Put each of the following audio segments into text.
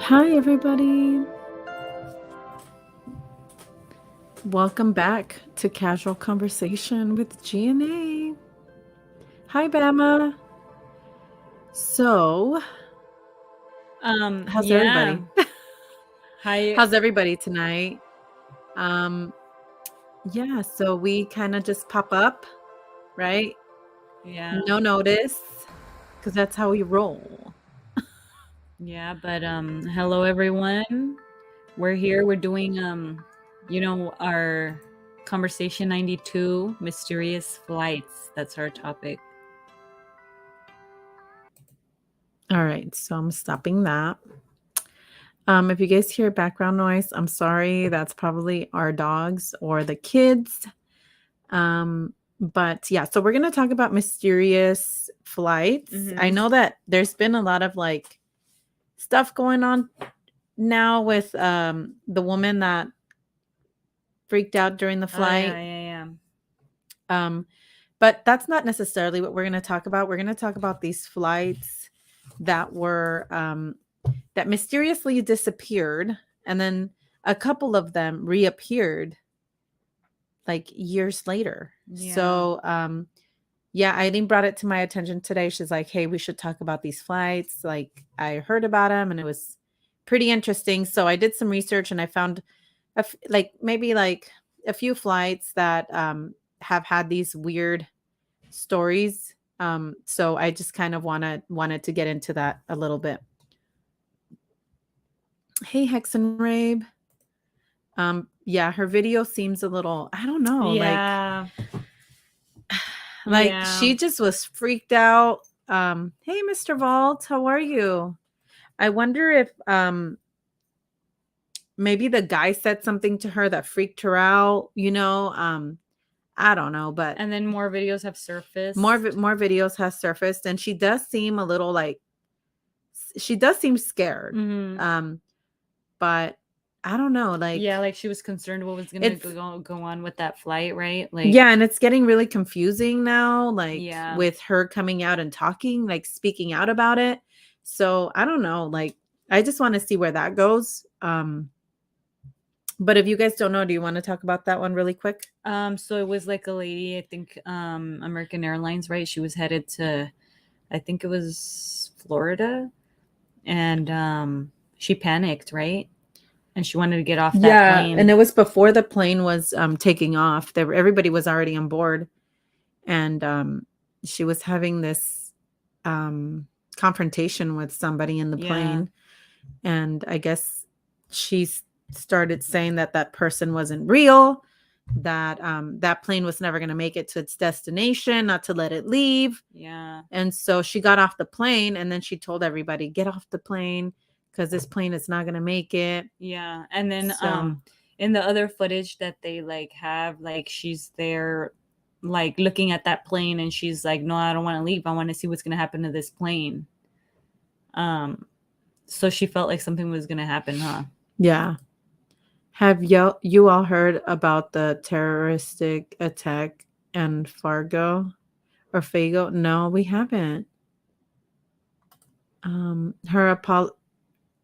Hi, everybody. Welcome back to Casual Conversation with G&A. Hi, Bama. So, how's Yeah. everybody? Hi. How's everybody tonight? Yeah, so we kind of just pop up, right? Yeah. No notice, because that's how we roll. Yeah, but hello everyone. We're here. We're doing our conversation 92 mysterious flights. That's our topic. All right, so I'm stopping that. If you guys hear background noise, I'm sorry. That's probably our dogs or the kids. But yeah, so we're going to talk about mysterious flights. I know that there's been a lot of like stuff going on now with the woman that freaked out during the flight. Yeah. But that's not necessarily what we're going to talk about. We're going to talk about these flights that were that mysteriously disappeared, and then a couple of them reappeared like years later. Yeah. So yeah, Eileen brought it to my attention today. She's like, hey, we should talk about these flights. Like, I heard about them and it was pretty interesting. So I did some research and I found maybe like a few flights that have had these weird stories. So I just kind of wanted to get into that a little bit. Hey, Hex and Rabe. Yeah, her video seems a little, I don't know, Yeah. like she just was freaked out. Hey, Mr. Vault, how are you? I wonder if maybe the guy said something to her that freaked her out, I don't know, but And then more videos have surfaced. more videos has surfaced, and she does seem a little like she does seem scared. But I don't know, like yeah, like she was concerned what was gonna go on with that flight, right? Like yeah, and it's getting really confusing now, like Yeah. with her coming out and talking, like speaking out about it. So I don't know, like I just want to see where that goes. But if you guys don't know, do you want to talk about that one really quick? So it was like a lady, I think American Airlines, right? She was headed to, I think it was Florida, and she panicked, right? And she wanted to get off that plane. And it was before the plane was taking off. Everybody was already on board, and she was having this confrontation with somebody in the plane, and I guess she started saying that that person wasn't real, that that plane was never going to make it to its destination, not to let it leave. Yeah. And so she got off the plane, and then she told everybody, get off the plane because this plane is not going to make it. Yeah. And then in the other footage that they like have, like she's there like looking at that plane and she's like, no, I don't want to leave. I want to see what's going to happen to this plane. So she felt like something was going to happen, huh? Yeah. Have you all heard about the terroristic attack in Fargo or Fago? No, we haven't.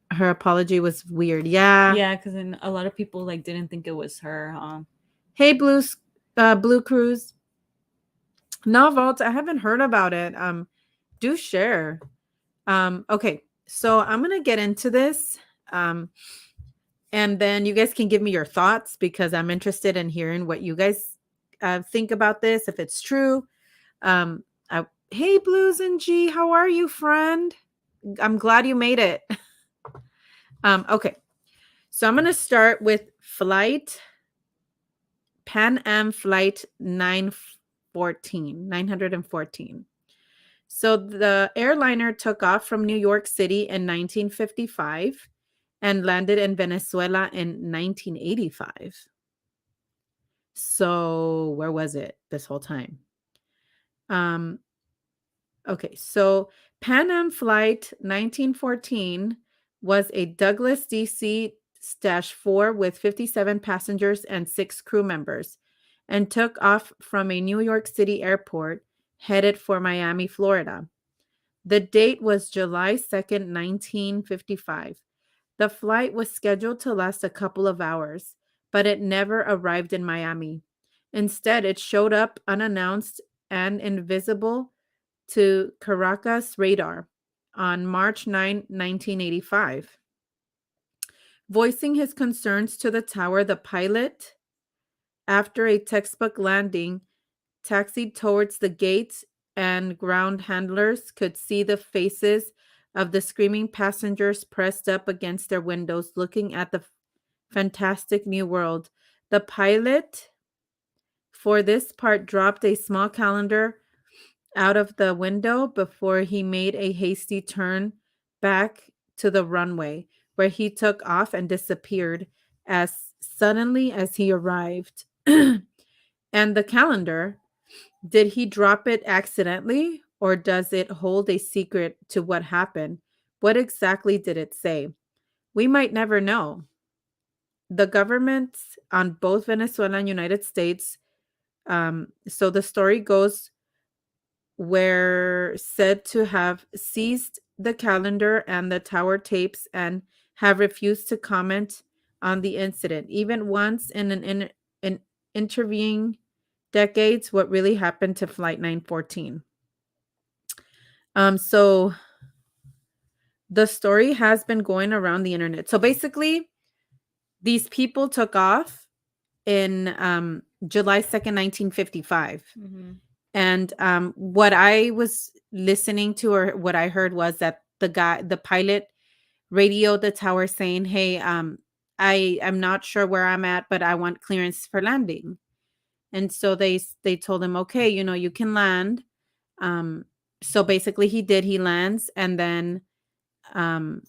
Her apology was weird. Yeah. Yeah, because then a lot of people like didn't think it was her, huh? Hey, Blue Cruise. No, Vault, I haven't heard about it. Do share. Okay, so I'm gonna get into this. And then you guys can give me your thoughts because I'm interested in hearing what you guys think about this, if it's true. Hey, Blues and G, how are you, friend? I'm glad you made it. Okay, so I'm going to start with Pan Am Flight 914. So the airliner took off from New York City in 1955 and landed in Venezuela in 1985. So where was it this whole time? Okay, so Pan Am Flight 1914 was a Douglas DC-4 with 57 passengers and 6 crew members and took off from a New York City airport headed for Miami, Florida. The date was July 2nd, 1955. The flight was scheduled to last a couple of hours, but it never arrived in Miami. Instead, it showed up unannounced and invisible to Caracas radar on March 9, 1985. Voicing his concerns to the tower, the pilot, after a textbook landing, taxied towards the gates, and ground handlers could see the faces of the screaming passengers pressed up against their windows, looking at the fantastic new world. The pilot, for this part, dropped a small calendar out of the window before he made a hasty turn back to the runway, where he took off and disappeared as suddenly as he arrived. And the calendar, did he drop it accidentally, or does it hold a secret to what happened? What exactly did it say? We might never know. The governments on both Venezuela and United States, so the story goes, were said to have seized the calendar and the tower tapes and have refused to comment on the incident. Even once in intervening decades, what really happened to Flight 914. So the story has been going around the internet. So basically, these people took off in July 2nd, 1955. Mm-hmm. And what I was listening to, or what I heard, was that the pilot radioed the tower saying, "Hey, I am not sure where I'm at, but I want clearance for landing." And so they told him, "Okay, you can land." So basically, he did. He lands, and then um,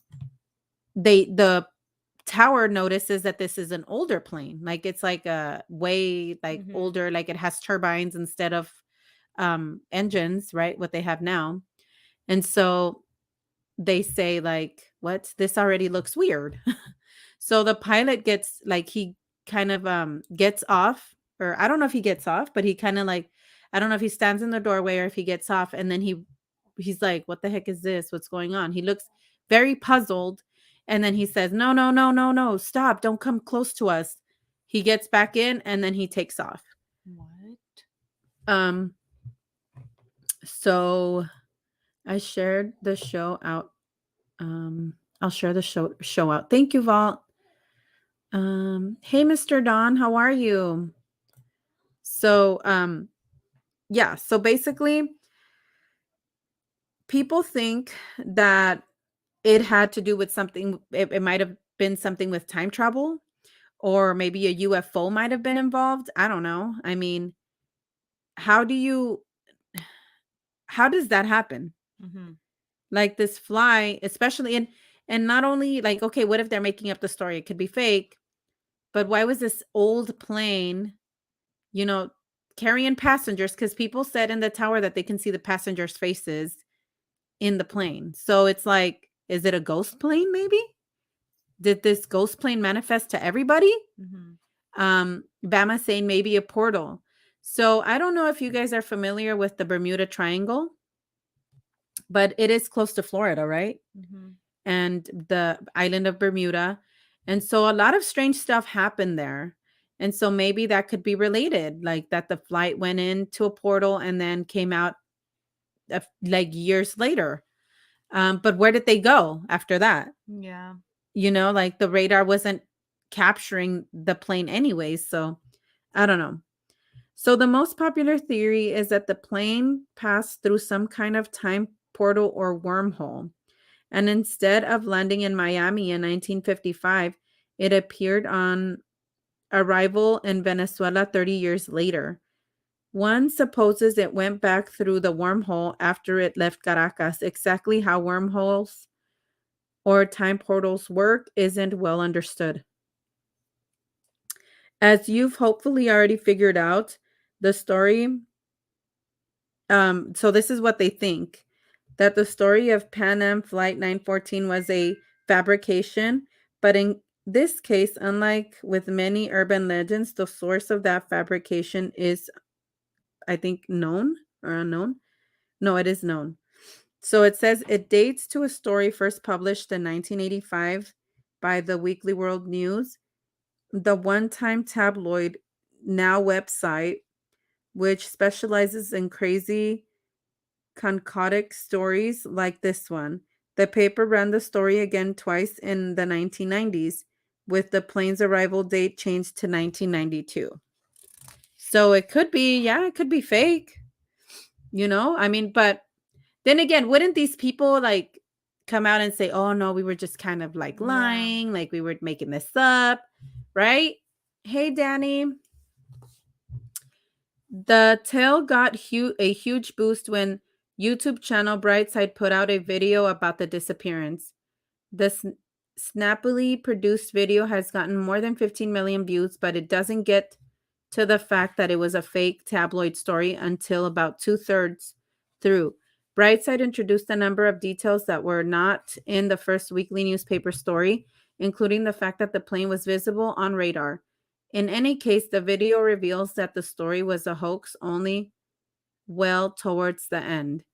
the tower notices that this is an older plane, like it's like a way like Mm-hmm. older, like it has turbines instead of engines, right? What they have now. And so they say, like, what? This already looks weird. So the pilot gets like, he kind of gets off, or I don't know if he gets off, but he kind of like, I don't know if he stands in the doorway or if he gets off, and then he's like, what the heck is this? What's going on? He looks very puzzled, and then he says, no, no, no, no, no, stop, don't come close to us. He gets back in, and then he takes off. What? So I shared the show out. I'll share the show out. Thank you, Vault. Hey, Mr. Don, how are you? So, yeah, so basically, people think that it had to do with something, it might have been something with time travel, or maybe a UFO might have been involved. I don't know. I mean, how do you how does that happen? Mm-hmm. Like this fly, especially, and not only like, okay, what if they're making up the story? It could be fake, but why was this old plane, you know, carrying passengers? Because people said in the tower that they can see the passengers' faces in the plane. So it's like, is it a ghost plane maybe? Did this ghost plane manifest to everybody? Mm-hmm. Bama saying maybe a portal. So I don't know if you guys are familiar with the Bermuda Triangle, but it is close to Florida, right? Mm-hmm. And the island of Bermuda. And so a lot of strange stuff happened there. And so maybe that could be related, like that the flight went into a portal and then came out like years later. But where did they go after that? Yeah. Like the radar wasn't capturing the plane anyways. So I don't know. So the most popular theory is that the plane passed through some kind of time portal or wormhole. And instead of landing in Miami in 1955, it appeared on arrival in Venezuela 30 years later. One supposes it went back through the wormhole after it left Caracas. Exactly how wormholes or time portals work isn't well understood. As you've hopefully already figured out, the story, so this is what they think, that the story of Pan Am Flight 914 was a fabrication, but in this case, unlike with many urban legends, the source of that fabrication is, I think, known or unknown. No, it is known. So it says it dates to a story first published in 1985 by the Weekly World News, the one-time tabloid Now website, which specializes in crazy concocted stories like this one. The paper ran the story again twice in the 1990s, with the plane's arrival date changed to 1992. So it could be, yeah, it could be fake, I mean, but then again, wouldn't these people like come out and say, oh no, we were just kind of like Yeah. lying, like we were making this up, right? Hey, Danny. The tale got a huge boost when YouTube channel Brightside put out a video about the disappearance. The snappily produced video has gotten more than 15 million views, but it doesn't get to the fact that it was a fake tabloid story until about 2/3 through. Brightside introduced a number of details that were not in the first weekly newspaper story, including the fact that the plane was visible on radar. In any case, the video reveals that the story was a hoax only well towards the end.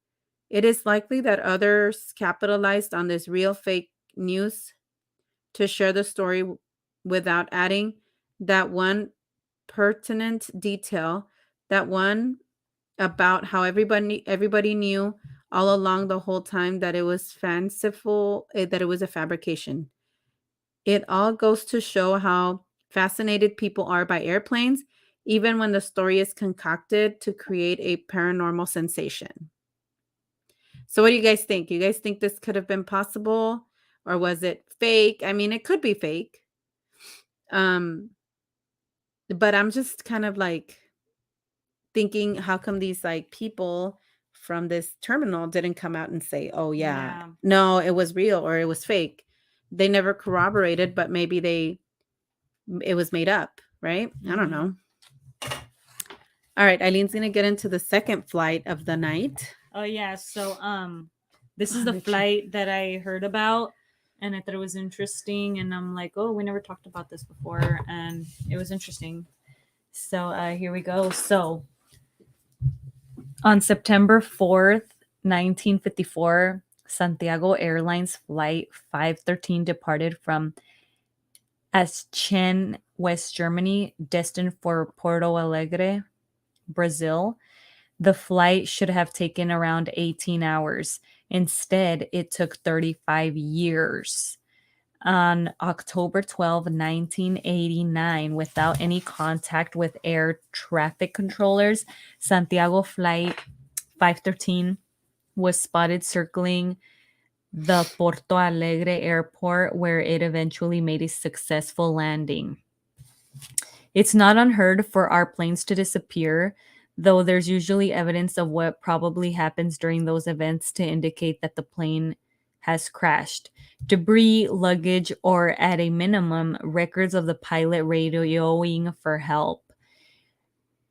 It is likely that others capitalized on this real fake news to share the story without adding that one pertinent detail, that one about how everybody knew all along the whole time that it was fanciful, that it was a fabrication. It all goes to show how fascinated people are by airplanes, even when the story is concocted to create a paranormal sensation. So what do you guys think? You guys think this could have been possible, or was it fake? I mean, it could be fake. But I'm just kind of like thinking, how come these like people from this terminal didn't come out and say, oh yeah, Yeah. no, it was real or it was fake? They never corroborated, but maybe it was made up, right? I don't Mhm. know. All right, Eileen's gonna get into the second flight of the night. Oh yeah, so this is Oh, the Richie. flight that I heard about and I thought it was interesting and I'm like, "Oh, we never talked about this before," and it was interesting. So, here we go. So, on September 4th, 1954, Santiago Airlines flight 513 departed from Aachen, West Germany, destined for Porto Alegre, Brazil. The flight should have taken around 18 hours. Instead, it took 35 years. On October 12, 1989, without any contact with air traffic controllers, Santiago Flight 513 was spotted circling the Porto Alegre airport, where it eventually made a successful landing. It's not unheard for our planes to disappear, though there's usually evidence of what probably happens during those events to indicate that the plane has crashed. Debris, luggage, or at a minimum, records of the pilot radioing for help.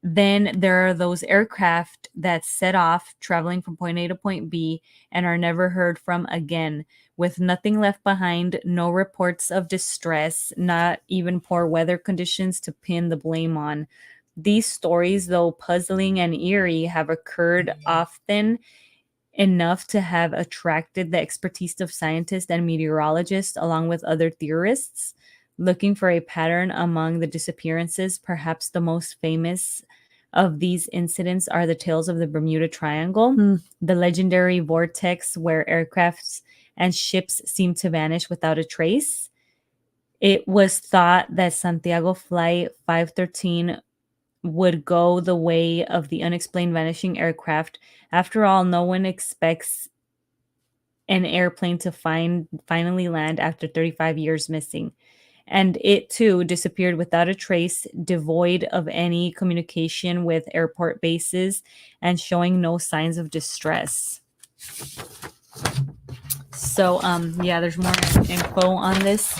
Then there are those aircraft that set off traveling from point A to point B and are never heard from again, with nothing left behind, no reports of distress, not even poor weather conditions to pin the blame on. These stories, though puzzling and eerie, have occurred often enough to have attracted the expertise of scientists and meteorologists, along with other theorists, looking for a pattern among the disappearances. Perhaps the most famous of these incidents are the tales of the Bermuda Triangle, the legendary vortex where aircrafts and ships seem to vanish without a trace. It was thought that Santiago Flight 513 would go the way of the unexplained vanishing aircraft. After all, no one expects an airplane to finally land after 35 years missing. And it too disappeared without a trace, devoid of any communication with airport bases and showing no signs of distress. So yeah, there's more info on this.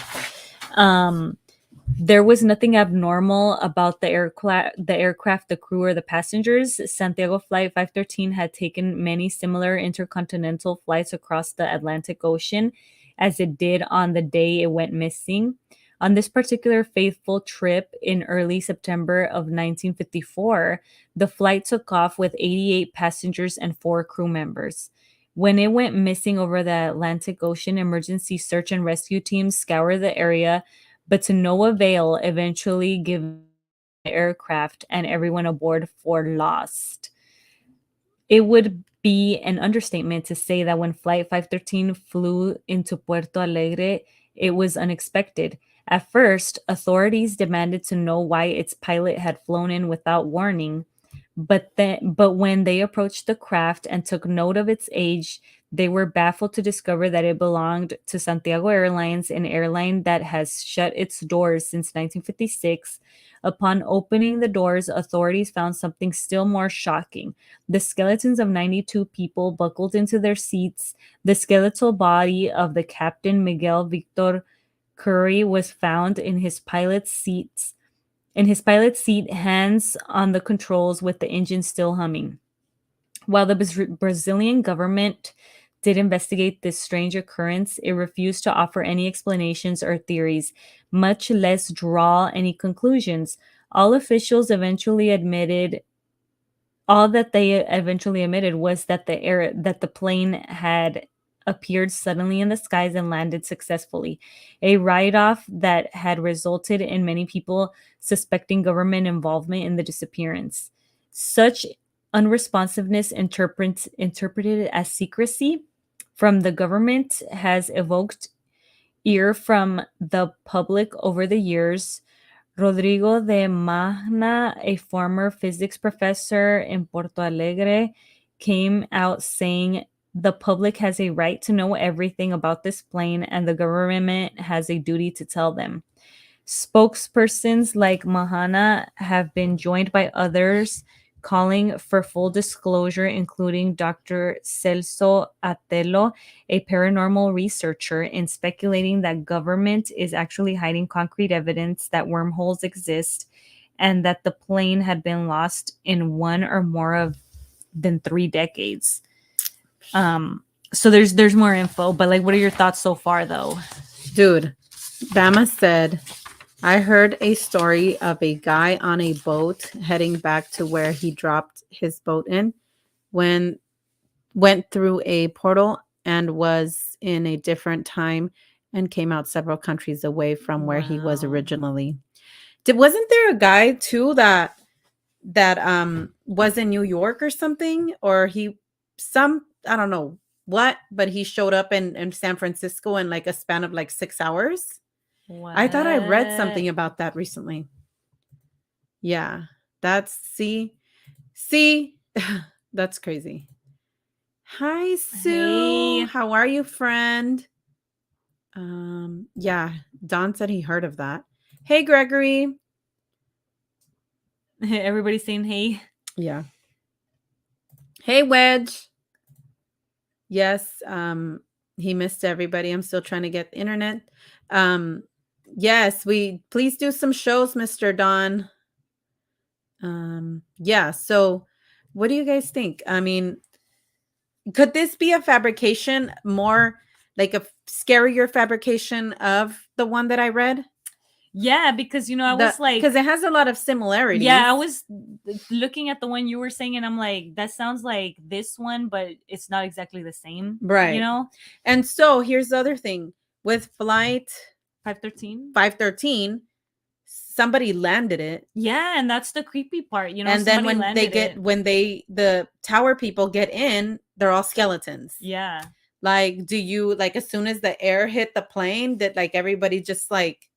There was nothing abnormal about the aircraft, the crew, or the passengers. Santiago Flight 513 had taken many similar intercontinental flights across the Atlantic Ocean, as it did on the day it went missing. On this particular faithful trip in early September of 1954, the flight took off with 88 passengers and 4 crew members. When it went missing over the Atlantic Ocean, emergency search and rescue teams scoured the area, but to no avail, eventually giving the aircraft and everyone aboard for lost. It would be an understatement to say that when Flight 513 flew into Puerto Alegre, it was unexpected. At first, authorities demanded to know why its pilot had flown in without warning. But when they approached the craft and took note of its age, they were baffled to discover that it belonged to Santiago Airlines, an airline that has shut its doors since 1956. Upon opening the doors, authorities found something still more shocking. The skeletons of 92 people buckled into their seats. The skeletal body of the captain Miguel Victor Curry was found in his pilot's seat, hands on the controls with the engine still humming. While the Brazilian government did investigate this strange occurrence, it refused to offer any explanations or theories, much less draw any conclusions. All officials eventually admitted all that they eventually admitted was that the plane had appeared suddenly in the skies and landed successfully, a write-off that had resulted in many people suspecting government involvement in the disappearance. Such unresponsiveness interpreted as secrecy from the government has evoked ear from the public over the years. Rodrigo de Magna, a former physics professor in Porto Alegre, came out saying the public has a right to know everything about this plane and the government has a duty to tell them. Spokespersons like Mahana have been joined by others calling for full disclosure, including Dr. Celso Atelo, a paranormal researcher, in speculating that government is actually hiding concrete evidence that wormholes exist and that the plane had been lost in one or more of than 3 decades. So there's more info, but like, what are your thoughts so far, though? Dude, Bama said, I heard a story of a guy on a boat heading back to where he dropped his boat in when went through a portal and was in a different time and came out several countries away from where he was Wow. originally. Wasn't there a guy too that was in New York or something, or I don't know what, but he showed up in San Francisco in like a span of like 6 hours? I thought I read something about that recently. Yeah, see, that's crazy. Hi, Sue. Hey. How are you, friend? Yeah, Don said he heard of that. Hey, Gregory. Everybody's saying hey. Yeah. Hey, Wedge. Yes, he missed everybody. I'm still trying to get the internet. Yes, please do some shows, Mr. Don. Yeah, so what do you guys think? I mean, could this be a fabrication, more like a scarier fabrication of the one that I read? Yeah, because I was like, because it has a lot of similarities. Yeah, I was looking at the one you were saying, and I'm like, that sounds like this one, but it's not exactly the same, right? And so here's the other thing with Flight 513. Somebody landed it. Yeah, and that's the creepy part, And then when the tower people get in, they're all skeletons. Yeah. Like, as soon as the air hit the plane, did like everybody just like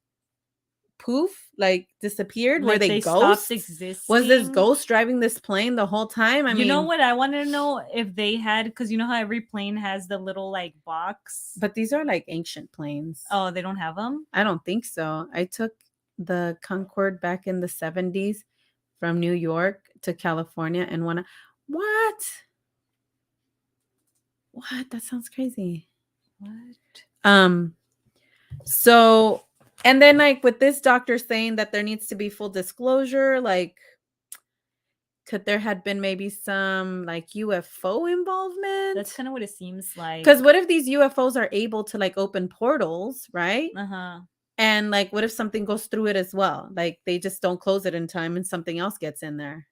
poof, like disappeared? Like, were they ghosts? Stopped existing? Was this ghost driving this plane the whole time? I mean, you know what? I wanted to know if they had, because you know how every plane has the little like box. But these are like ancient planes. Oh, they don't have them? I don't think so. I took the Concorde back in the 70s from New York to California, and what? That sounds crazy. What? So, and then like with this doctor saying that there needs to be full disclosure, like, could there have been maybe some like UFO involvement? That's kind of what it seems like. Because what if these UFOs are able to like open portals, right? And like, what if something goes through it as well? Like, they just don't close it in time and something else gets in there.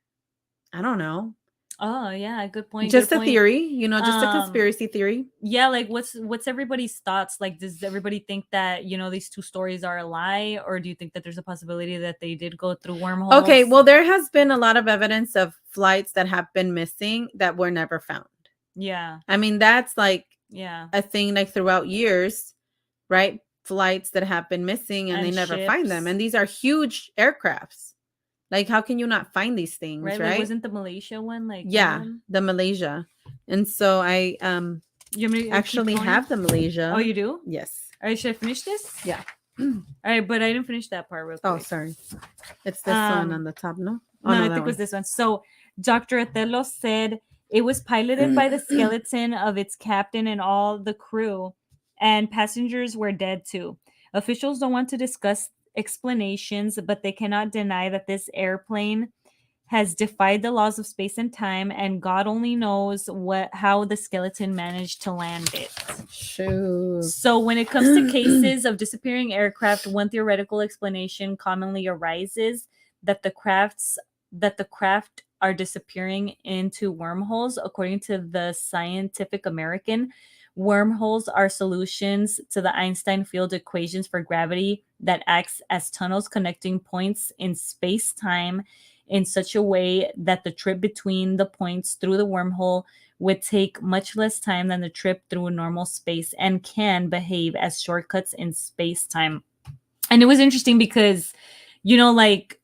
I don't know. Oh yeah, good point. Just Good a point. theory, just a Um, conspiracy theory. yeah, like what's everybody's thoughts? Like, does everybody think that these two stories are a lie, or do you think that there's a possibility that they did go through Okay, wormholes? well, there has been a lot of evidence of flights that have been missing that were never found. Yeah, I mean, that's like yeah, a thing like throughout years, right? Flights that have been missing and they and never find them. ships, And these are huge aircrafts. Like, how can you not find these things, right? Like, right? wasn't the Malaysia one like one of Yeah, them? the Malaysia. And so I You want me to keep actually going? have the Oh, Malaysia. you do? Yes. All right, should I finish this? Yeah. All right, but I didn't finish that part real Oh, quick. sorry. It's this one on Um, the top, no? Oh, no, no, I that think it was one. this one. So Dr. Othello said it was piloted by the skeleton of its captain and all the crew, and passengers were dead too. Officials don't want to discuss explanations, but they cannot deny that this airplane has defied the laws of space and time, and God only knows how the skeleton managed to land it. Shoot. So, when it comes to cases of disappearing aircraft, one theoretical explanation commonly arises that the craft are disappearing into wormholes. According to the Scientific American, wormholes are solutions to the Einstein field equations for gravity that acts as tunnels connecting points in space-time in such a way that the trip between the points through the wormhole would take much less time than the trip through a normal space and can behave as shortcuts in space time. And it was interesting because, you know, like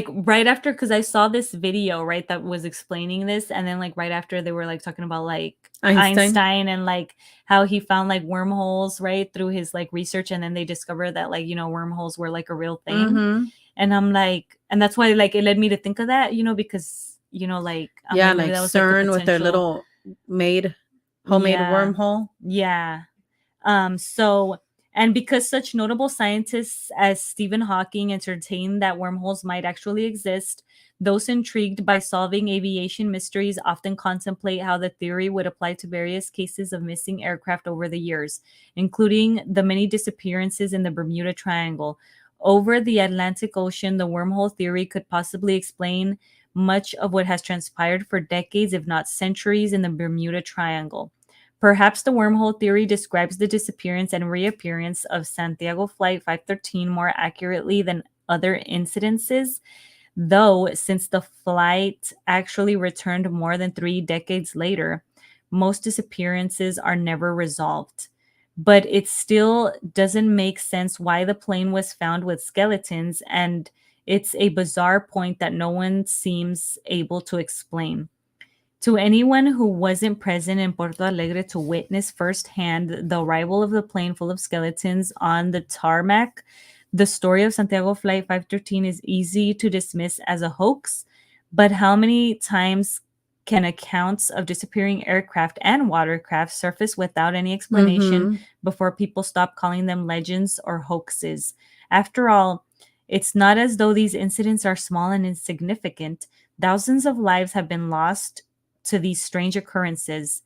right after, because I saw this video, right, that was explaining this, and then like right after they were like talking about like Einstein and like how he found like wormholes right through his like research, and then they discovered that like wormholes were like a real thing. Mm-hmm. And I'm like, and that's why like it led me to think of that, because like I'm Yeah, like maybe like that was like a CERN with their potential. little homemade Yeah, wormhole. yeah. So, and because such notable scientists as Stephen Hawking entertained that wormholes might actually exist, those intrigued by solving aviation mysteries often contemplate how the theory would apply to various cases of missing aircraft over the years, including the many disappearances in the Bermuda Triangle. Over the Atlantic Ocean, the wormhole theory could possibly explain much of what has transpired for decades, if not centuries, in the Bermuda Triangle. Perhaps the wormhole theory describes the disappearance and reappearance of Santiago Flight 513 more accurately than other incidences, though, since the flight actually returned more than 3 decades later, most disappearances are never resolved. But it still doesn't make sense why the plane was found with skeletons, and it's a bizarre point that no one seems able to explain. To anyone who wasn't present in Porto Alegre to witness firsthand the arrival of the plane full of skeletons on the tarmac, the story of Santiago Flight 513 is easy to dismiss as a hoax. But how many times can accounts of disappearing aircraft and watercraft surface without any explanation Mm-hmm. before people stop calling them legends or hoaxes? After all, it's not as though these incidents are small and insignificant. Thousands of lives have been lost to these strange occurrences.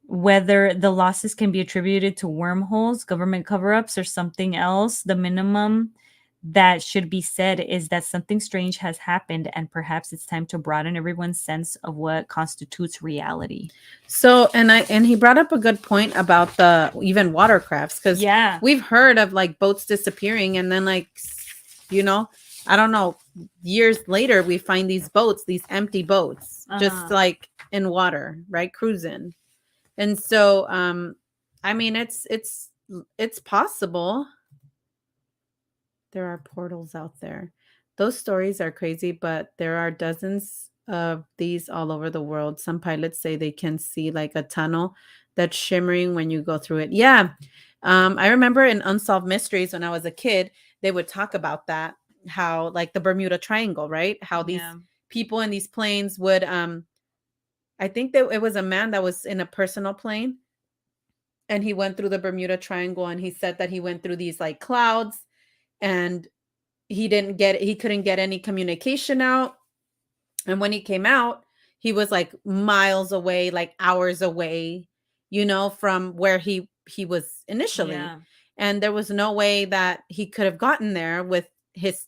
Whether the losses can be attributed to wormholes, government cover ups, or something else, the minimum that should be said is that something strange has happened, and perhaps it's time to broaden everyone's sense of what constitutes reality. So, and he brought up a good point about the even watercrafts, because Yeah. we've heard of like boats disappearing, and then like I don't know, years later we find these boats, these empty boats, just like in water, right, cruising. And so I mean it's possible. There are portals out there. Those stories are crazy, but there are dozens of these all over the world. Some pilots say they can see like a tunnel that's shimmering when you go through it. Yeah. I remember in Unsolved Mysteries when I was a kid, they would talk about that, how like the Bermuda Triangle, right? How these people in these planes would I think that it was a man that was in a personal plane and he went through the Bermuda Triangle, and he said that he went through these like clouds, and he couldn't get any communication out. And when he came out, he was like miles away, like hours away, from where he was initially. Yeah. And there was no way that he could have gotten there with his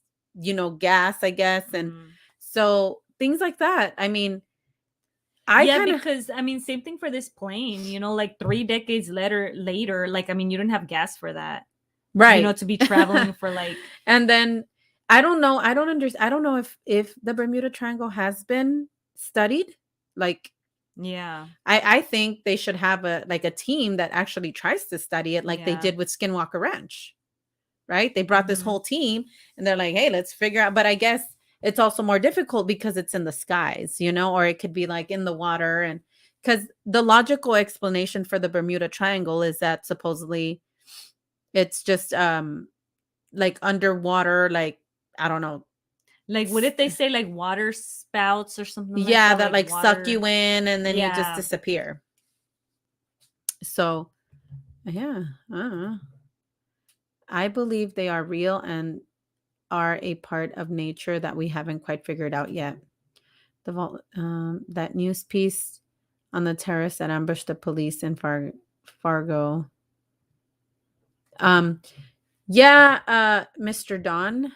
gas, I guess. And so things like that. I mean, I yeah, kind of because I mean, same thing for this plane. Like 3 decades later, like I mean, you don't have gas for that. right. To be traveling for like. And then I don't know. I don't understand. I don't know if the Bermuda Triangle has been studied. Like Yeah, I think they should have a team that actually tries to study it, like they yeah. did with Skinwalker Ranch. Right? They brought this Mhm. whole team and they're like, hey, let's figure out. But I guess it's also more difficult because it's in the skies, or it could be like in the water. And because the logical explanation for the Bermuda Triangle is that supposedly it's just like underwater, like I don't know. Like, what if they say like water spouts or something like Yeah, that? that Like like suck water. you in and then you just Yeah. disappear. So yeah, I don't know. I believe they are real and are a part of nature that we haven't quite figured out yet. That news piece on the terrace that ambushed the police in Fargo. Um, yeah, Mr. Don.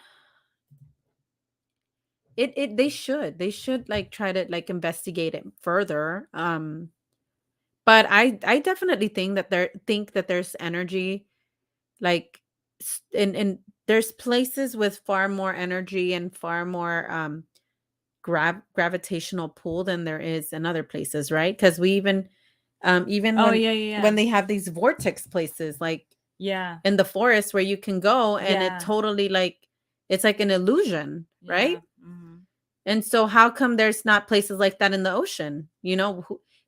They should like try to like investigate it further. But I definitely think that there's energy like in there's places with far more energy and far more gravitational pull than there is in other places, right? Because we even Oh, when yeah, yeah, yeah. when they have these vortex places like Yeah. in the forest where you can go and it Yeah. totally like it's like an illusion, right? Yeah. Mhm. And so how come there's not places like that in the ocean?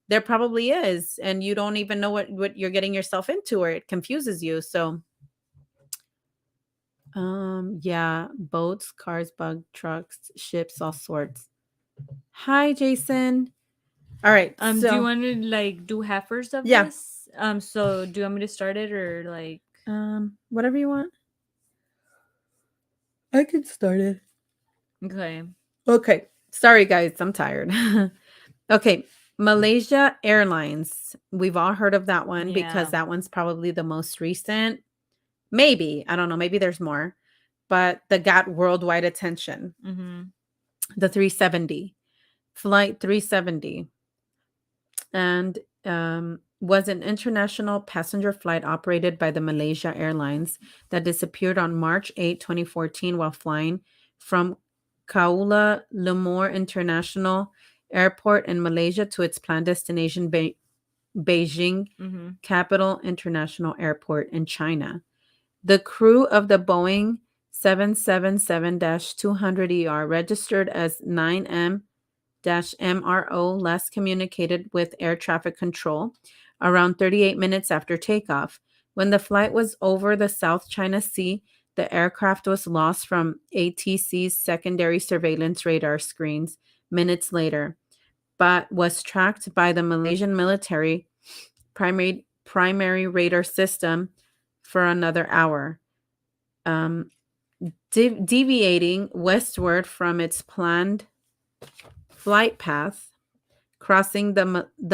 There probably is, and you don't even know what you're getting yourself into, or it confuses you. So yeah, boats, cars, bug trucks, ships, all sorts. Hi, Jason. All right, Do you so want to like do heifers of yeah, this? So do you want me to start it or like? whatever you want. I can start it. Okay. Okay. Sorry, guys. I'm tired. Okay. Malaysia Airlines. We've all heard of that one because Yeah. that one's probably the most recent. Maybe. I don't know. Maybe there's more, but that got worldwide attention. Mhm. The 370, Flight 370. And was an international passenger flight operated by the Malaysia Airlines that disappeared on March 8, 2014, while flying from Kuala Lumpur International Airport in Malaysia to its planned destination, Beijing Mhm. Capital International Airport in China. The crew of the Boeing 777-200ER registered as 9M MRO last communicated with air traffic control around 38 minutes after takeoff. When the flight was over the South China Sea, the aircraft was lost from ATC's secondary surveillance radar screens minutes later, but was tracked by the Malaysian military primary radar system for another hour. Um, Deviating westward from its planned flight path, crossing the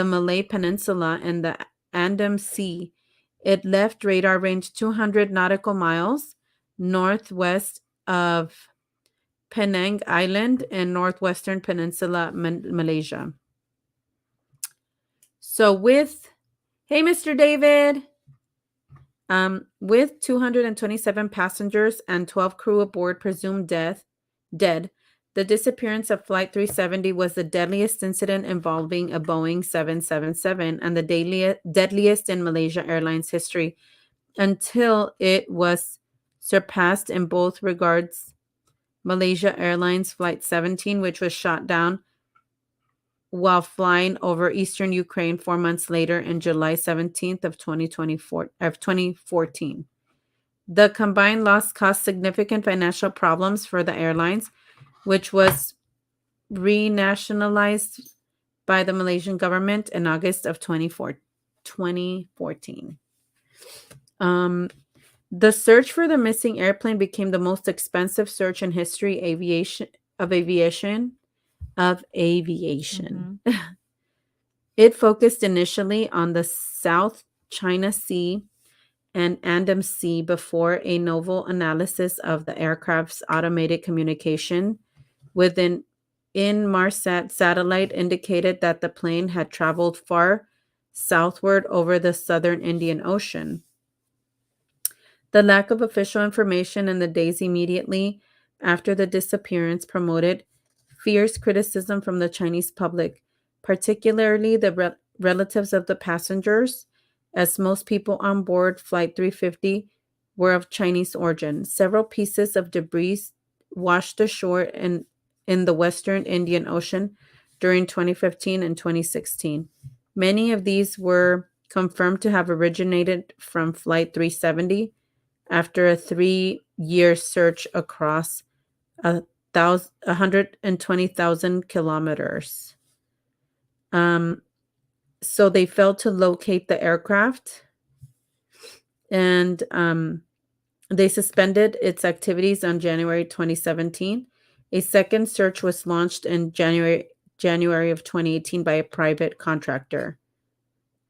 Malay Peninsula and the Andaman Sea, it left radar range 200 nautical miles northwest of Penang Island and northwestern peninsula, Malaysia. So hey, Mr. David, with 227 passengers and 12 crew aboard presumed dead, the disappearance of Flight 370 was the deadliest incident involving a Boeing 777 and the deadliest in Malaysia Airlines history until it was surpassed in both regards. Malaysia Airlines Flight 17, which was shot down while flying over eastern Ukraine 4 months later in July 17th of 2014. The combined loss caused significant financial problems for the airlines, which was renationalized by the Malaysian government in August of 2014. The search for the missing airplane became the most expensive search in history aviation. Mhm. It focused initially on the South China Sea and Andaman Sea before a novel analysis of the aircraft's automated communication within Inmarsat satellite indicated that the plane had traveled far southward over the southern Indian Ocean. The lack of official information in the days immediately after the disappearance promoted fierce criticism from the Chinese public, particularly the relatives of the passengers, as most people on board Flight 350 were of Chinese origin. Several pieces of debris washed ashore in the western Indian Ocean during 2015 and 2016. Many of these were confirmed to have originated from Flight 370 after a 3-year search across 120,000 kilometers. So they failed to locate the aircraft, and they suspended its activities on January 2017. A second search was launched in January of 2018 by a private contractor,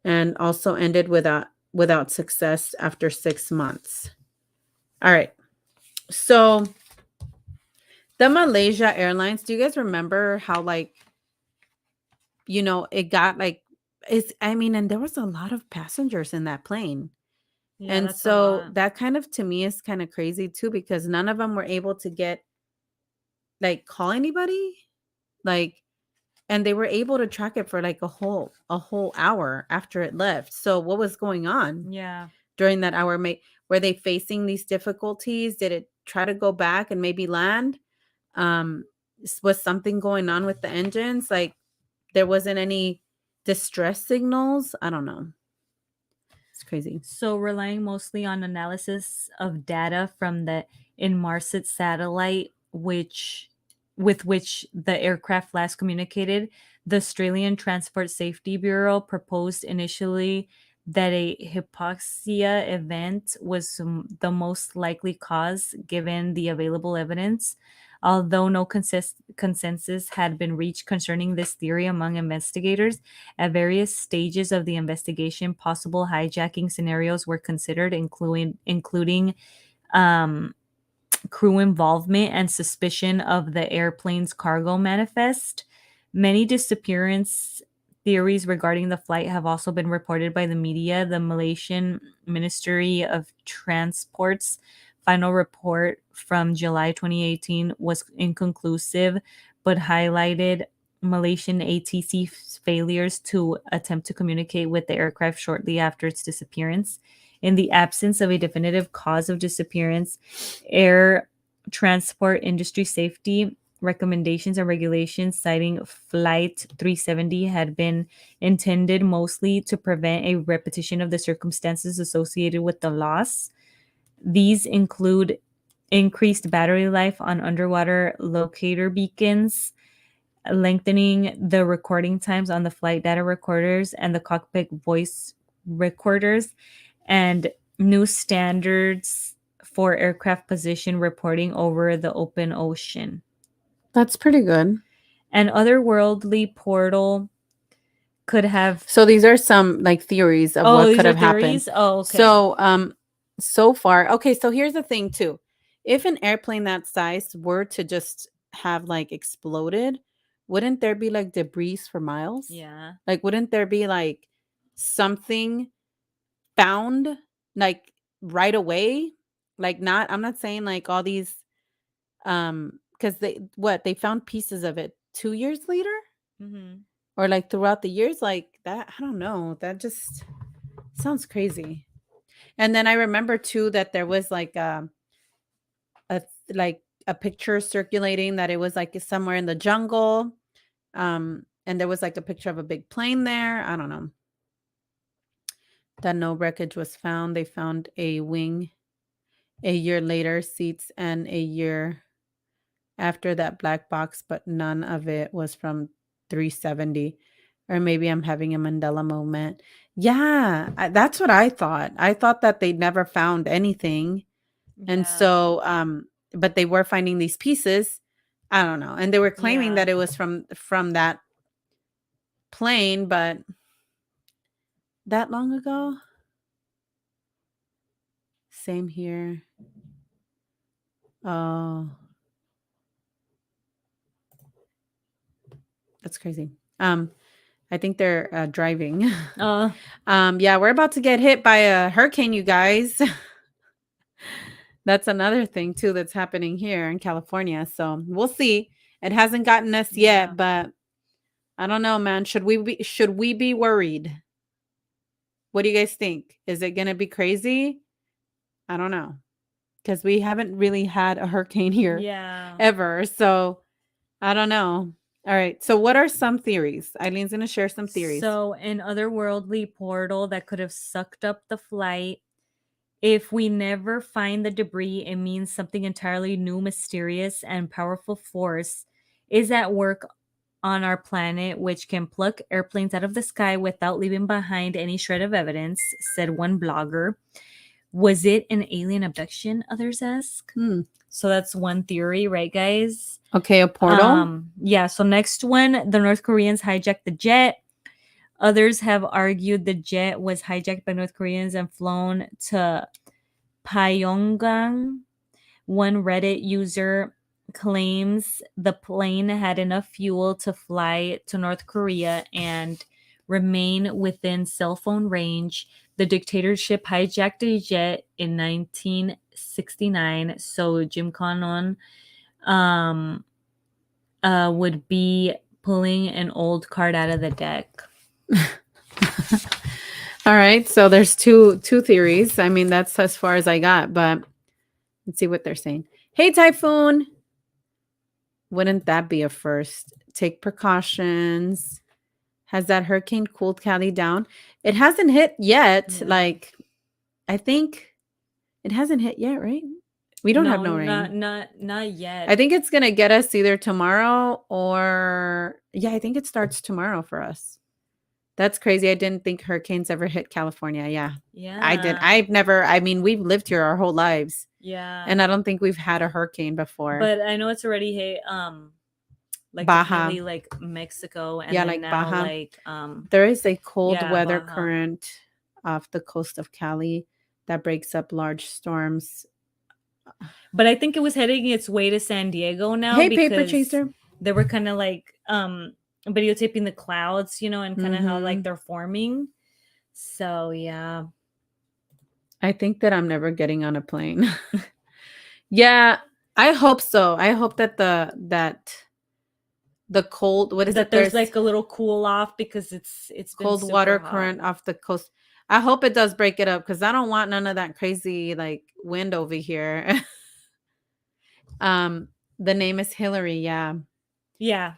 and also ended without success after 6 months. All right. So the Malaysia Airlines, do you guys remember how it got and there was a lot of passengers in that plane. Yeah, And that's a so lot. that kind of to me is kind of crazy too, because none of them were able to call anybody. Like, and they were able to track it for a whole hour after it left. So what was going on Yeah. during that hour? Were they facing these difficulties? Did it try to go back and maybe land? Was something going on with the engines? Like, there wasn't any distress signals? I don't know. It's crazy. So relying mostly on analysis of data from the Inmarsat satellite, with which the aircraft last communicated, the Australian Transport Safety Bureau proposed initially that a hypoxia event was the most likely cause given the available evidence. Although no consensus had been reached concerning this theory among investigators, at various stages of the investigation, possible hijacking scenarios were considered, including um, crew involvement and suspicion of the airplane's cargo manifest. Many disappearance theories regarding the flight have also been reported by the media. The Malaysian Ministry of Transport's final report from July 2018 was inconclusive, but highlighted Malaysian ATC's failures to attempt to communicate with the aircraft shortly after its disappearance. In the absence of a definitive cause of disappearance, air transport industry safety recommendations and regulations citing Flight 370 had been intended mostly to prevent a repetition of the circumstances associated with the loss. These include increased battery life on underwater locator beacons, lengthening the recording times on the flight data recorders and the cockpit voice recorders, and new standards for aircraft position reporting over the open ocean. That's pretty good. An otherworldly portal could have. So these are some theories of Oh, what these could are have happened. theories? Oh, okay. So far, okay, so here's the thing too. If an airplane that size were to just have exploded, wouldn't there be debris for miles? Yeah. Wouldn't there be something found right away? I'm not saying all these because they found pieces of it 2 years later, Mm-hmm. or throughout the years, that. I don't know, that just sounds crazy. And then I remember too that there was a a picture circulating that it was somewhere in the jungle, and there was a picture of a big plane there. I don't know. That no wreckage was found. They found a wing a year later, seats, and a year after that black box, but none of it was from 370. Or maybe I'm having a Mandela moment. Yeah, that's what I thought. I thought that they never found anything. And Yeah. so, but they were finding these pieces. I don't know. And they were claiming Yeah. that it was from that plane, but that long ago? Same here. Oh. That's crazy. I think they're driving. Oh, Yeah, we're about to get hit by a hurricane, you guys. That's another thing too that's happening here in California. So we'll see. It hasn't gotten us Yeah. yet, but I don't know, man. Should we be worried? What do you guys think? Is it gonna be crazy? I don't know. Because we haven't really had a hurricane here yeah. ever. So I don't know. All right. So what are some theories? Eileen's gonna share some theories. So, an otherworldly portal that could have sucked up the flight. If we never find the debris, it means something entirely new, mysterious, and powerful force is at work on our planet, which can pluck airplanes out of the sky without leaving behind any shred of evidence, said one blogger. Was it an alien abduction? Others ask. So that's one theory, right, guys? Okay, a portal. Yeah. So next one, the North Koreans hijacked the jet. Others have argued the jet was hijacked by North Koreans and flown to Pyongyang. One Reddit user claims the plane had enough fuel to fly to North Korea and remain within cell phone range. The dictatorship hijacked a jet in 1969, so Jim Connon would be pulling an old card out of the deck. All right. So there's two theories. I mean, that's as far as I got, but let's see what they're saying. Hey, Typhoon. Wouldn't that be a first? Take precautions. Has that hurricane cooled Cali down? It hasn't hit yet. No. Like, I think it hasn't hit yet, right? We don't have no rain. Not yet. I think it's gonna get us either tomorrow or I think it starts tomorrow for us. That's crazy. I didn't think hurricanes ever hit California. Yeah. Yeah. I did. I mean, we've lived here our whole lives. Yeah. And I don't think we've had a hurricane before. But I know it's already hit like Baja. definitely like Mexico and Yeah, then like now Baja. like there is a cold yeah, weather Baja. current off the coast of Cali that breaks up large storms. But I think it was heading its way to San Diego now. Hey, because Paper Chaser. They were kind of like videotaping the clouds, you know, and kind of how like they're forming. So yeah. I think that I'm never getting on a plane. Yeah, I hope so. I hope that the cold, what is that it? there's like a little cool off because it's been cold super water hot. current off the coast. I hope it does break it up because I don't want none of that crazy like wind over here. The name is Hillary. Yeah. Yeah.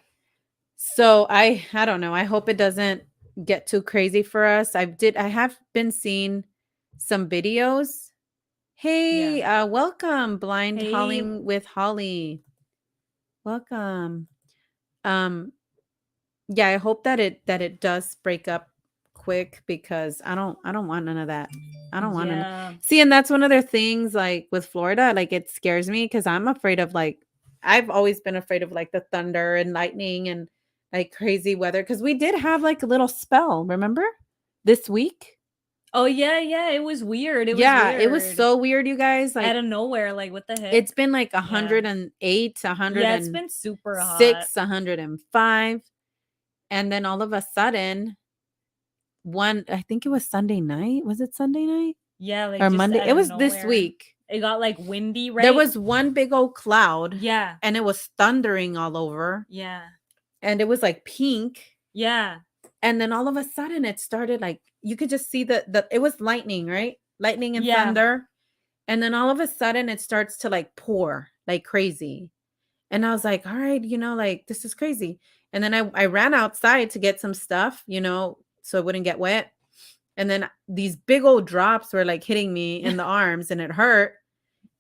So I don't know. I hope it doesn't get too crazy for us. I have been seeing some videos. Hey, welcome, Blind Hey. Holly with Holly. Welcome. Yeah, I hope that it does break up quick because I don't want none of that. I don't want to see. And that's one of their things, like with Florida, like it scares me because I'm afraid of I've always been afraid of like the thunder and lightning and like crazy weather because we did have like a little spell, remember this week? Oh yeah, it was weird. It was so weird, you guys. Like out of nowhere, like what the heck? It's been like 108, 100. Yeah, it's been super hot. 105. And then all of a sudden, I think it was Sunday night. Was it Sunday night? Yeah, like or Monday. It was this week. It got like windy, right? There was one big old cloud. Yeah. And it was thundering all over. Yeah. And it was like pink. Yeah. And then all of a sudden it started like you could just see the it was lightning, right? Lightning and thunder. And then all of a sudden it starts to like pour like crazy. And I was like, all right, like this is crazy. And then I ran outside to get some stuff, so it wouldn't get wet. And then these big old drops were like hitting me in the arms and it hurt.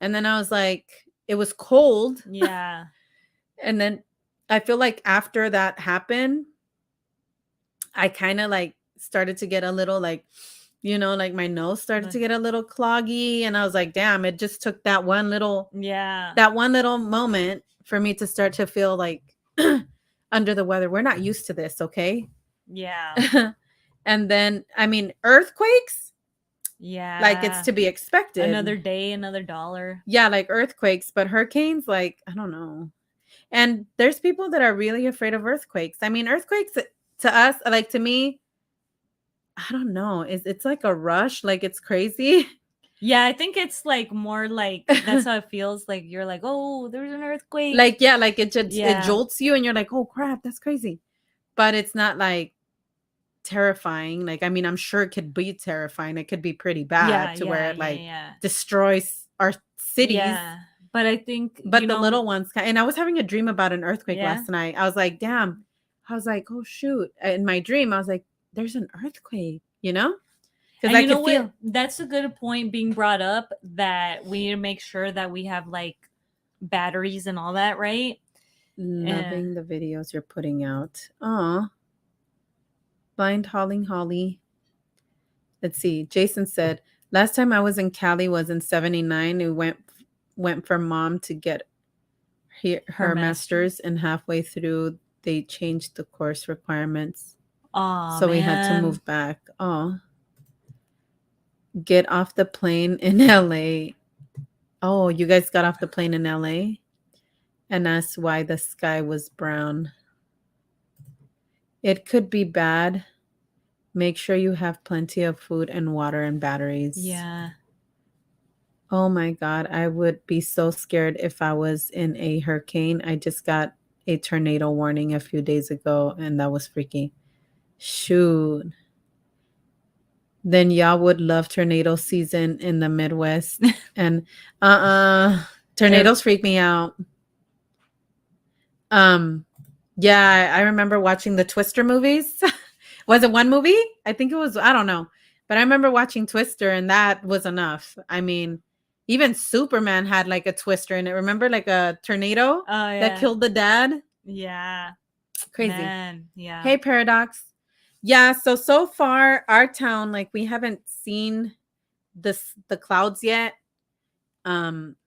And then I was like, it was cold. Yeah. And then I feel like after that happened, I kind of like started to get a little like, like my nose started to get a little cloggy. And I was like, damn, it just took that one little moment for me to start to feel like under the weather. We're not used to this, okay? Yeah. And then, I mean, earthquakes? Yeah. Like it's to be expected. Another day, another dollar. Yeah, like earthquakes, but hurricanes, like, I don't know. And there's people that are really afraid of earthquakes. I mean, earthquakes to us, like to me, I don't know. It's like a rush, like it's crazy. Yeah, I think it's like more like that's how it feels. Like you're like, oh, there's an earthquake. Like, yeah, like it just it Yeah. jolts you and you're like, oh crap, that's crazy. But it's not like terrifying. Like, I mean, I'm sure it could be terrifying. It could be pretty bad to where it like yeah. destroys our cities. Yeah. But I think But the little ones, and I was having a dream about an earthquake Yeah. last night. I was like, damn. I was like, oh shoot. In my dream, I was like, there's an earthquake, you know? Because and I you know could feel what? That's a good point being brought up, that we need to make sure that we have like batteries and all that, right? loving the videos you're putting out. Aw. Blind Holly. Let's see. Jason said, last time I was in Cali was in 79. We went for mom to get her master's, and halfway through they changed the course requirements. Oh, So we had to move back. Oh. Get off the plane in LA. Oh, you guys got off the plane in LA? And asked why the sky was brown. It could be bad. Make sure you have plenty of food and water and batteries. Yeah. Oh my God. I would be so scared if I was in a hurricane. I just got a tornado warning a few days ago, and that was freaky. Shoot. Then y'all would love tornado season in the Midwest. And tornadoes freak me out. Yeah, I remember watching the Twister movies. Was it one movie? I think it was, I don't know. But I remember watching Twister, and that was enough. I mean, even Superman had like a twister in it. Remember, like a tornado that killed the dad? Yeah. Crazy. Man, yeah. Hey, Paradox. Yeah, so far our town, like we haven't seen the clouds yet.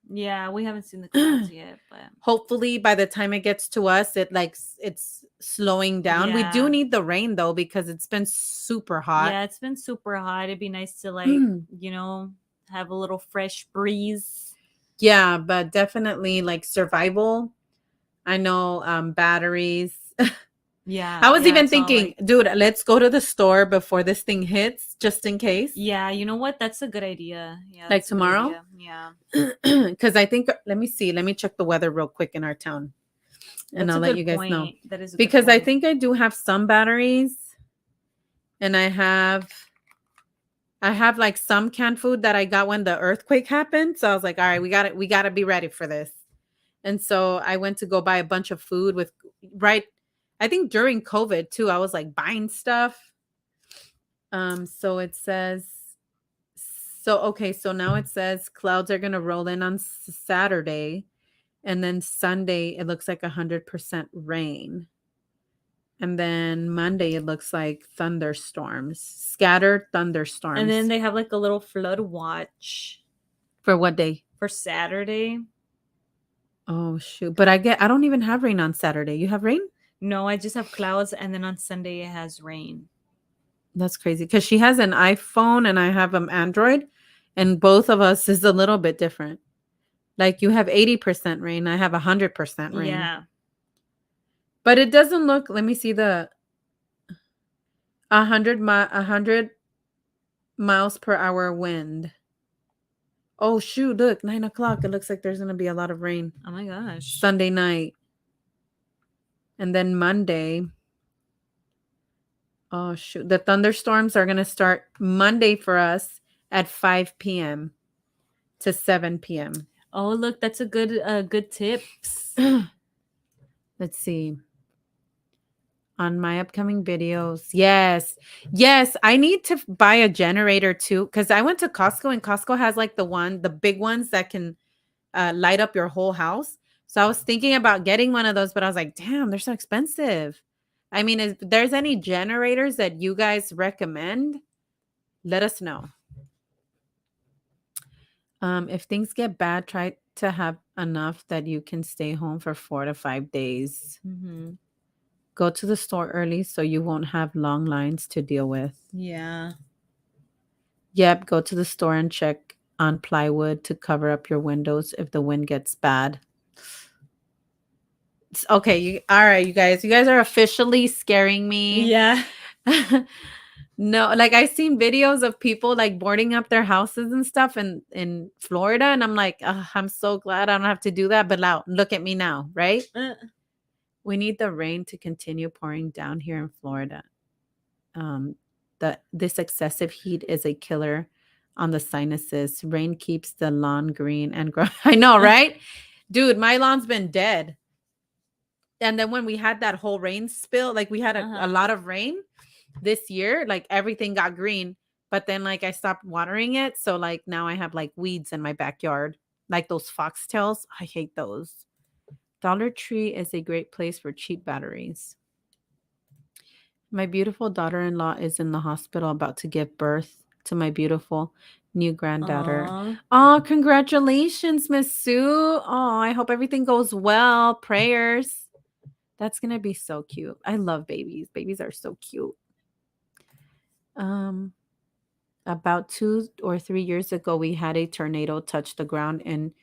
Yeah, we haven't seen the clouds yet, but hopefully by the time it gets to us, it's slowing down. We do Yeah. need the rain though, because it's been super hot. yeah, it's been super hot. It'd be nice to like, you know, have a little fresh breeze. Yeah, but definitely like survival. I know batteries. Yeah. I was yeah, even it's all, thinking, like- dude, let's go to the store before this thing hits, just in case. yeah, you know what? That's a good idea. Yeah. Like that's a good tomorrow? idea. Yeah. Because I think, let me see, let me check the weather real quick in our town, and That's I'll a let good you guys know. point. That is a good Because I point. think I do have some batteries, and I have like some canned food that I got when the earthquake happened. So I was like, all right, we got to be ready for this. And so I went to go buy a bunch of food with I think during COVID too, I was like buying stuff. So it says, okay, so now it says clouds are going to roll in on Saturday, and then Sunday it looks like 100% rain. And then Monday it looks like thunderstorms, scattered thunderstorms. And then they have like a little flood watch for what day? for Saturday. Oh shoot. But I don't even have rain on Saturday. You have rain? No, I just have clouds, and then on Sunday it has rain. That's crazy, because she has an iPhone and I have an Android, and both of us is a little bit different. Like you have 80% rain, I have 100% rain. Yeah. But it doesn't look, let me see the 100 miles per hour wind. Oh shoot, look, 9 o'clock. It looks like there's gonna be a lot of rain. Oh my gosh. Sunday night. And then Monday. Oh shoot. The thunderstorms are gonna start Monday for us at 5 p.m. to 7 p.m. Oh, look, that's a good tips. Let's see. On my upcoming videos. Yes. I need to buy a generator too, because I went to Costco, and Costco has like the big ones that can light up your whole house. So I was thinking about getting one of those, but I was like, damn, they're so expensive. I mean, if there's any generators that you guys recommend, let us know. If things get bad, try to have enough that you can stay home for 4 to 5 days. Mm-hmm. Go to the store early so you won't have long lines to deal with. Yeah. Yep, go to the store and check on plywood to cover up your windows if the wind gets bad. Okay, all right, you guys. You guys are officially scaring me. Yeah. No, like I've seen videos of people like boarding up their houses and stuff in Florida, and I'm like, "Ugh, I'm so glad I don't have to do that. But now, look at me now, right? We need the rain to continue pouring down here in Florida. Um, this excessive heat is a killer on the sinuses. Rain keeps the lawn green and grow. I know, right? Dude, my lawn's been dead. And then when we had that whole rain spill, like we had a Uh-huh. lot of rain this year, like everything got green. But then like I stopped watering it. So like now I have like weeds in my backyard, like those foxtails. I hate those. Dollar Tree is a great place for cheap batteries. My beautiful daughter-in-law is in the hospital about to give birth to my beautiful new granddaughter. Aw. Oh, congratulations, Miss Sue. Oh, I hope everything goes well. Prayers. That's gonna be so cute. I love babies. Babies are so cute. Um, about 2 or 3 years ago, we had a tornado touch the ground in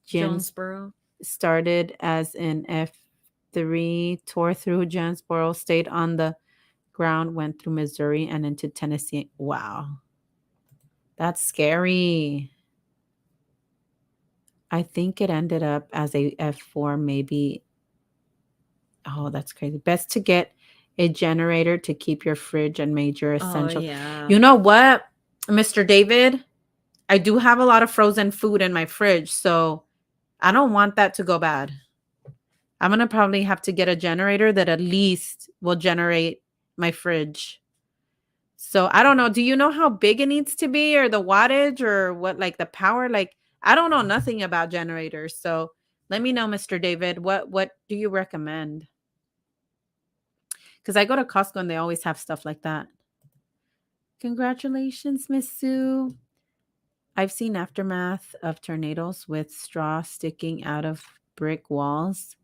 Jans Jonesboro. started as an F3, tore through Janesboro, stayed on the ground, went through Missouri and into Tennessee. Wow. That's scary. I think it ended up as a F4, maybe. Oh, that's crazy. Best to get a generator to keep your fridge and major Oh essential. yeah. You know what, Mr. David? I do have a lot of frozen food in my fridge, so I don't want that to go bad. I'm going to probably have to get a generator that at least will generate my fridge. So I don't know. Do you know how big it needs to be or the wattage or what, like the power? Like, I don't know nothing about generators. So let me know, Mr. David. What do you recommend? Because I go to Costco and they always have stuff like that. Congratulations, Miss Sue. I've seen aftermath of tornadoes with straw sticking out of brick walls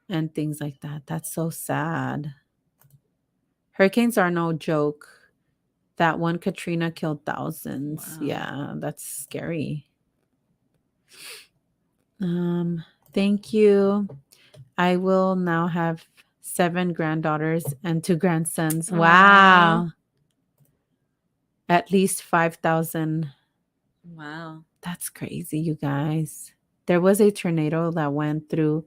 and things like that. That's so sad. Hurricanes are no joke. That one Katrina killed thousands. Wow. Yeah, that's scary. Thank you. I will now have 7 granddaughters and 2 grandsons. Aw. Wow. At least 5,000. Wow. That's crazy, you guys. There was a tornado that went through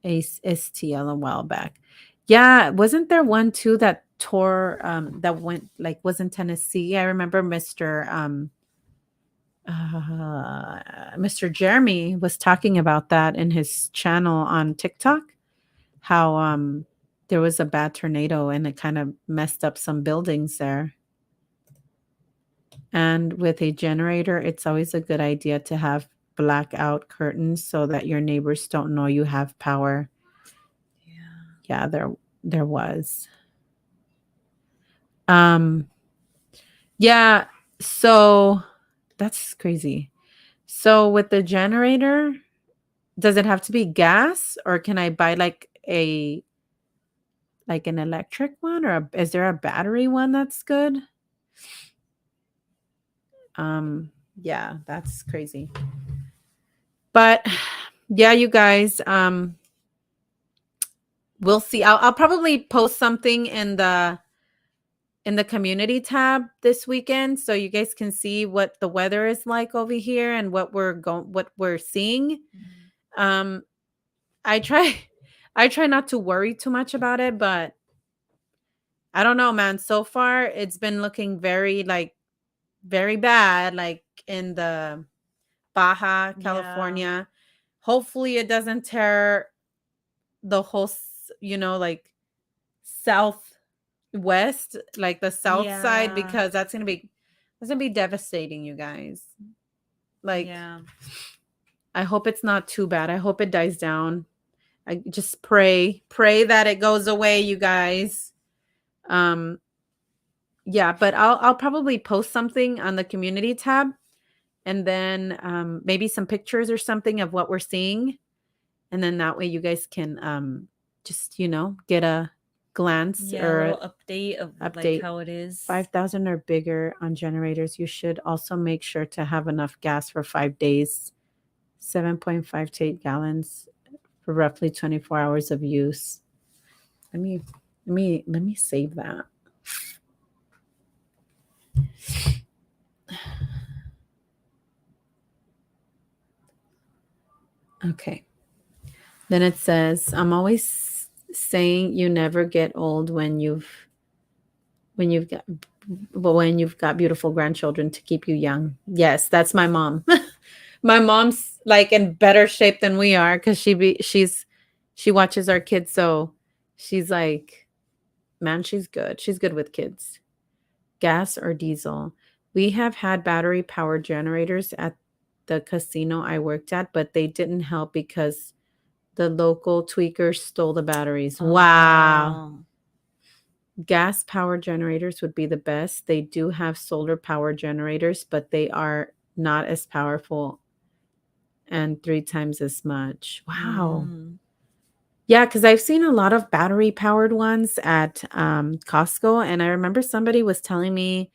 STL a while back. Yeah, wasn't there one too that tore that went like was in Tennessee? I remember Mr. Jeremy was talking about that in his channel on TikTok. How there was a bad tornado and it kind of messed up some buildings there. And with a generator, it's always a good idea to have blackout curtains so that your neighbors don't know you have power. Yeah, there was. Yeah, so that's crazy. So with the generator, does it have to be gas or can I buy like an electric one or is there a battery one that's good? Yeah, that's crazy. But yeah, you guys, we'll see. I'll probably post something in the community tab this weekend so you guys can see what the weather is like over here and what we're seeing. I try not to worry too much about it, but I don't know, man. So far it's been looking very bad, like in the Baja California. Hopefully it doesn't tear the whole like southwest, like the south side, because that's gonna be devastating, you guys. Like, I hope it's not too bad. I hope it dies down. I just pray that it goes away, you guys. Yeah, but I'll probably post something on the community tab and then maybe some pictures or something of what we're seeing. And then that way you guys can just, get a glance A or little update of like how it is. 5,000 or bigger on generators. You should also make sure to have enough gas for 5 days. 7.5 to 8 gallons for roughly 24 hours of use. Let me save that. Okay. Then it says, I'm always saying you never get old when you've got beautiful grandchildren to keep you young. Yes, that's my mom. My mom's like in better shape than we are because she watches our kids, so she's like, man, she's good. She's good with kids. Gas or diesel? We have had battery powered generators at the casino I worked at, but they didn't help because the local tweakers stole the batteries. Wow. Oh. Gas power generators would be the best. They do have solar power generators, but they are not as powerful and 3 times as much. Wow. Mm. Yeah, because I've seen a lot of battery powered ones at Costco, and I remember somebody was telling me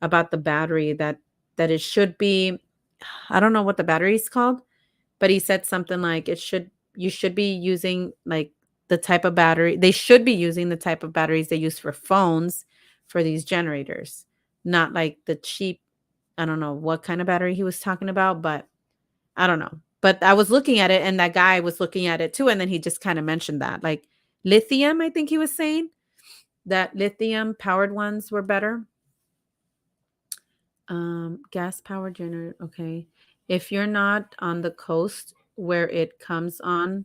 about the battery that it should be. I don't know what the battery is called, but he said something like you should be using like the type of battery. They should be using the type of batteries they use for phones for these generators, not like the cheap. I don't know what kind of battery he was talking about, but I don't know. But I was looking at it and that guy was looking at it too. And then he just kind of mentioned that like lithium, I think he was saying that lithium powered ones were better. Gas powered generator. Okay. If you're not on the coast where it comes on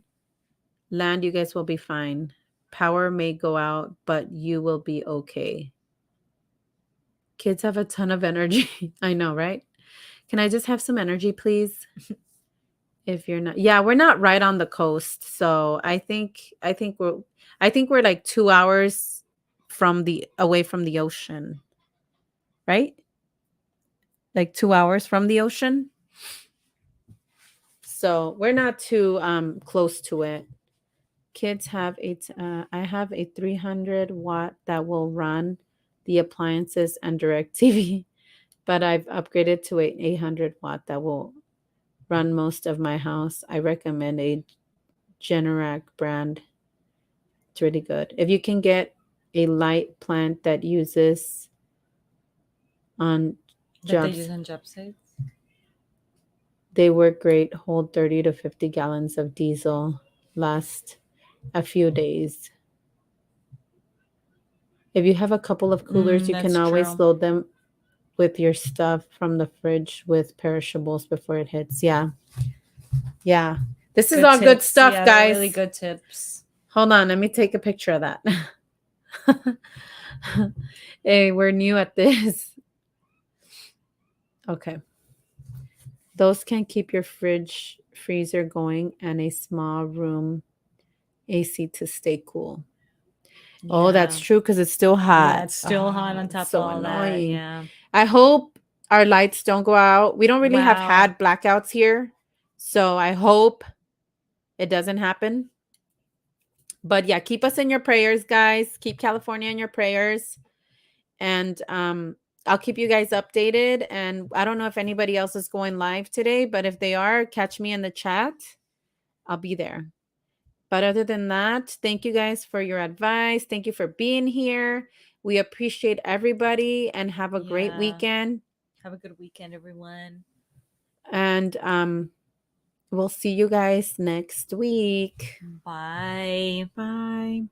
land, you guys will be fine. Power may go out, but you will be okay. Kids have a ton of energy. I know, right? Can I just have some energy, please? If you're not, yeah, we're not right on the coast, so I think we're like 2 hours from the away from the ocean, right? Like 2 hours from the ocean. So we're not too close to it. Kids have I have a 300-watt that will run the appliances and direct TV, but I've upgraded to a 800-watt that will run most of my house. I recommend a Generac brand. It's really good. If you can get a light plant that uses on That they jobs, use on job sites. they work great, hold 30 to 50 gallons of diesel, last a few days. If you have a couple of coolers, you can That's always true. load them with your stuff from the fridge with perishables before it hits. Yeah. Yeah. This is Good all good tips. stuff, Yeah, they're guys. really good tips. Hold on. Let me take a picture of that. Hey, we're new at this. Okay. Those can keep your fridge, freezer going, and a small room AC to stay cool. Oh, that's Yeah. true because it's still hot. Yeah, it's still hot on Oh, top so of all that. annoying. Yeah. I hope our lights don't go out. We don't really have Wow. had blackouts here, so I hope it doesn't happen. But yeah, keep us in your prayers, guys. Keep California in your prayers, and I'll keep you guys updated. And I don't know if anybody else is going live today, but if they are, catch me in the chat. I'll be there. But other than that, thank you guys for your advice. Thank you for being here. We appreciate everybody and have a great Yeah. weekend. Have a good weekend, everyone. And we'll see you guys next week. Bye. Bye.